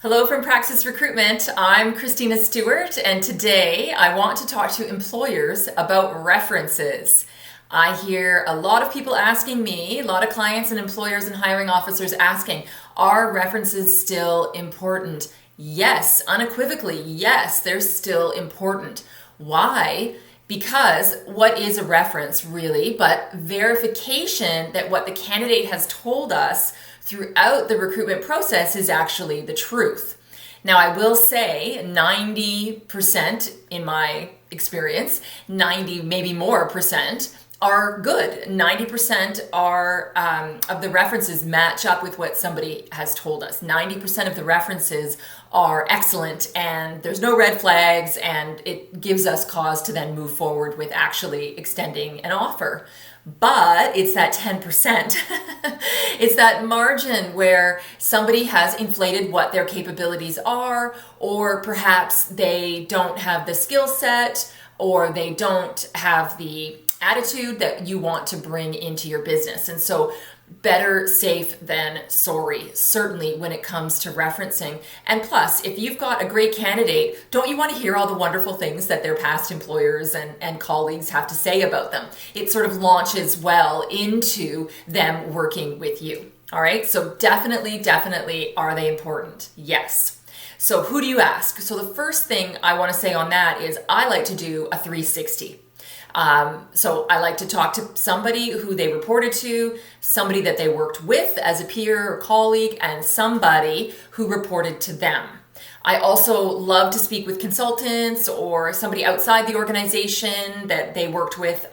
Hello from Praxis Recruitment. I'm Christina Stewart, and today I want to talk to employers about references. I hear a lot of people asking me, a lot of clients and employers and hiring officers asking, are references still important? Yes, unequivocally, yes, they're still important. Why? Because what is a reference really but verification that what the candidate has told us throughout the recruitment process is actually the truth. Now, I will say 90% in my experience, 90 maybe more percent are good. 90% are of the references match up with what somebody has told us. 90% of the references are excellent and there's no red flags, and it gives us cause to then move forward with actually extending an offer. But it's that 10%. It's that margin where somebody has inflated what their capabilities are, or perhaps they don't have the skill set, or they don't have the attitude that you want to bring into your business. And so better safe than sorry, certainly when it comes to referencing. And plus, if you've got a great candidate, don't you want to hear all the wonderful things that their past employers and colleagues have to say about them? It sort of launches well into them working with you. All right, so definitely, are they important? Yes. So who do you ask? So the first thing I want to say on that is I like to do a 360. So I like to talk to somebody who they reported to, somebody that they worked with as a peer or colleague, and somebody who reported to them. I also love to speak with consultants or somebody outside the organization that they worked with,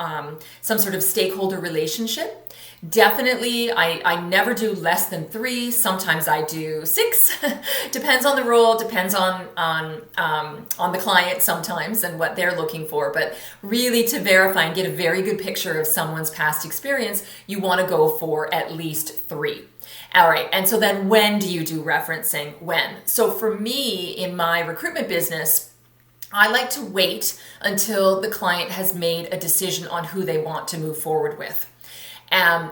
some sort of stakeholder relationship. Definitely, I never do less than 3. Sometimes I do 6. Depends on the role, depends on the client sometimes and what they're looking for. But really, to verify and get a very good picture of someone's past experience, you want to go for at least 3. All right, and so then when do you do referencing? When? So for me, in my recruitment business, I like to wait until the client has made a decision on who they want to move forward with.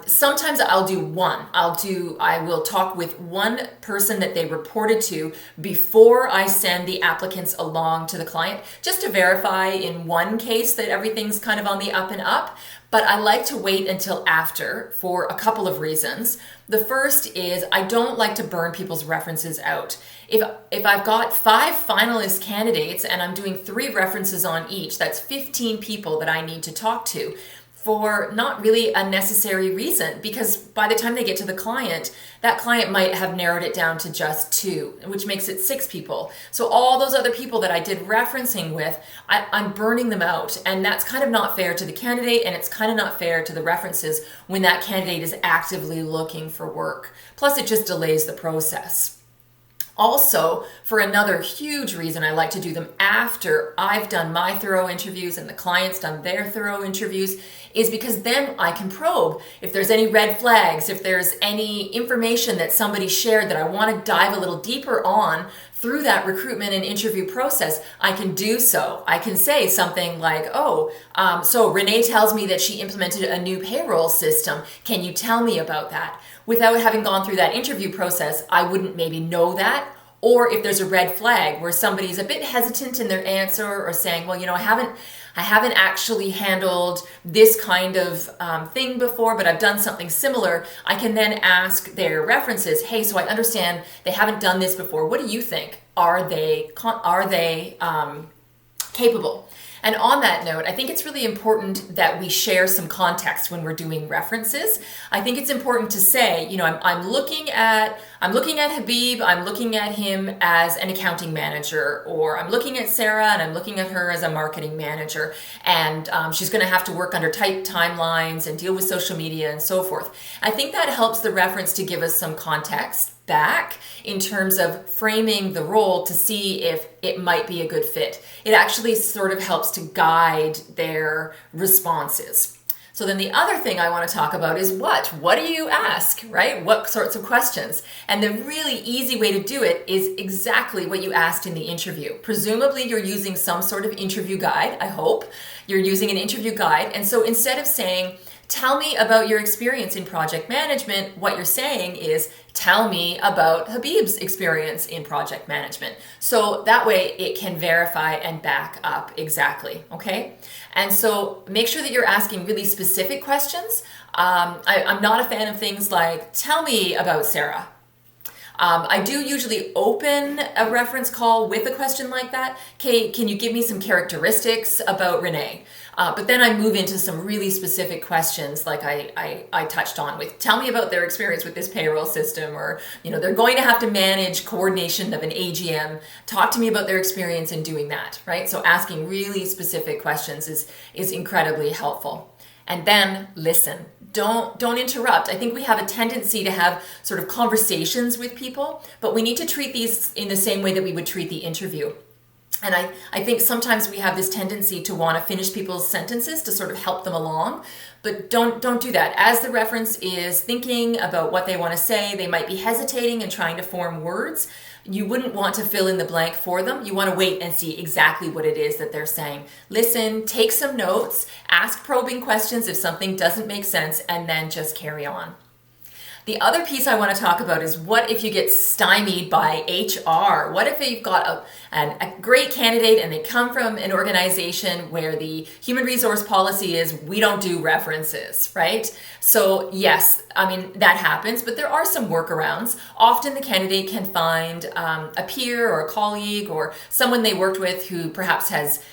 Sometimes I'll do one. I will talk with one person that they reported to before I send the applicants along to the client, just to verify in one case that everything's kind of on the up and up. But I like to wait until after for a couple of reasons. The first is I don't like to burn people's references out. If I've got 5 finalist candidates and I'm doing 3 references on each, that's 15 people that I need to talk to for not really a necessary reason, because by the time they get to the client, that client might have narrowed it down to just 2, which makes it 6 people. So all those other people that I did referencing with, I'm burning them out, and that's kind of not fair to the candidate, and it's kind of not fair to the references when that candidate is actively looking for work. Plus, it just delays the process. Also, for another huge reason, I like to do them after I've done my thorough interviews and the client's done their thorough interviews, is because then I can probe if there's any red flags, if there's any information that somebody shared that I want to dive a little deeper on through that recruitment and interview process. I can do so. I can say something like, so Renee tells me that she implemented a new payroll system. Can you tell me about that? Without having gone through that interview process, I wouldn't maybe know that. Or if there's a red flag where somebody's a bit hesitant in their answer or saying, well, I haven't actually handled this kind of thing before, but I've done something similar, I can then ask their references, hey, so I understand they haven't done this before. What do you think? Are they capable? And on that note, I think it's really important that we share some context when we're doing references. I think it's important to say, I'm looking at Habib, I'm looking at him as an accounting manager, or I'm looking at Sarah and I'm looking at her as a marketing manager, and she's going to have to work under tight timelines and deal with social media and so forth. I think that helps the reference to give us some context back in terms of framing the role to see if it might be a good fit. It actually sort of helps to guide their responses. So then the other thing I want to talk about is what do you ask, right? What sorts of questions? And the really easy way to do it is exactly what you asked in the interview. Presumably you're using some sort of interview guide, I hope. You're using an interview guide. And so instead of saying, tell me about your experience in project management, what you're saying is, tell me about Habib's experience in project management. So that way it can verify and back up exactly, okay? And so make sure that you're asking really specific questions. I'm not a fan of things like, tell me about Sarah. I do usually open a reference call with a question like that. Okay, can you give me some characteristics about Renee? But then I move into some really specific questions like I touched on with, tell me about their experience with this payroll system, or, they're going to have to manage coordination of an AGM. Talk to me about their experience in doing that, right? So asking really specific questions is incredibly helpful. And then listen. Don't interrupt. I think we have a tendency to have sort of conversations with people, but we need to treat these in the same way that we would treat the interview. And I think sometimes we have this tendency to want to finish people's sentences to sort of help them along, but don't do that. As the reference is thinking about what they want to say, they might be hesitating and trying to form words. You wouldn't want to fill in the blank for them. You want to wait and see exactly what it is that they're saying. Listen, take some notes, ask probing questions if something doesn't make sense, and then just carry on. The other piece I want to talk about is, what if you get stymied by HR? What if you've got a great candidate and they come from an organization where the human resource policy is we don't do references, right? So yes, that happens, but there are some workarounds. Often the candidate can find a peer or a colleague or someone they worked with who perhaps has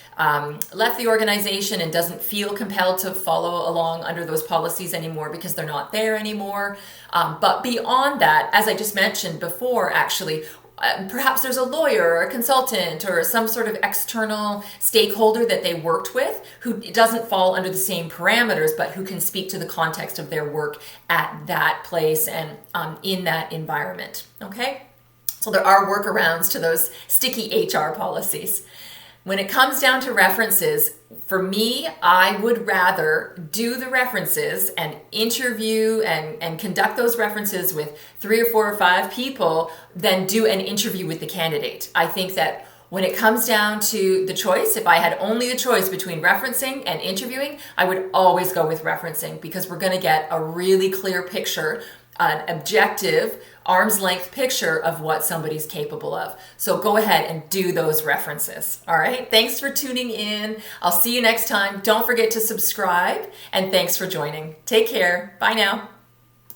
left the organization and doesn't feel compelled to follow along under those policies anymore because they're not there anymore. But beyond that, as I just mentioned before, actually, perhaps there's a lawyer or a consultant or some sort of external stakeholder that they worked with who doesn't fall under the same parameters, but who can speak to the context of their work at that place and in that environment. Okay? So there are workarounds to those sticky HR policies. When it comes down to references, for me, I would rather do the references and interview and conduct those references with 3 or 4 or 5 people than do an interview with the candidate. I think that when it comes down to the choice, if I had only the choice between referencing and interviewing, I would always go with referencing, because we're going to get a really clear picture, an objective, arm's length picture of what somebody's capable of. So go ahead and do those references. All right. Thanks for tuning in. I'll see you next time. Don't forget to subscribe, and thanks for joining. Take care. Bye now.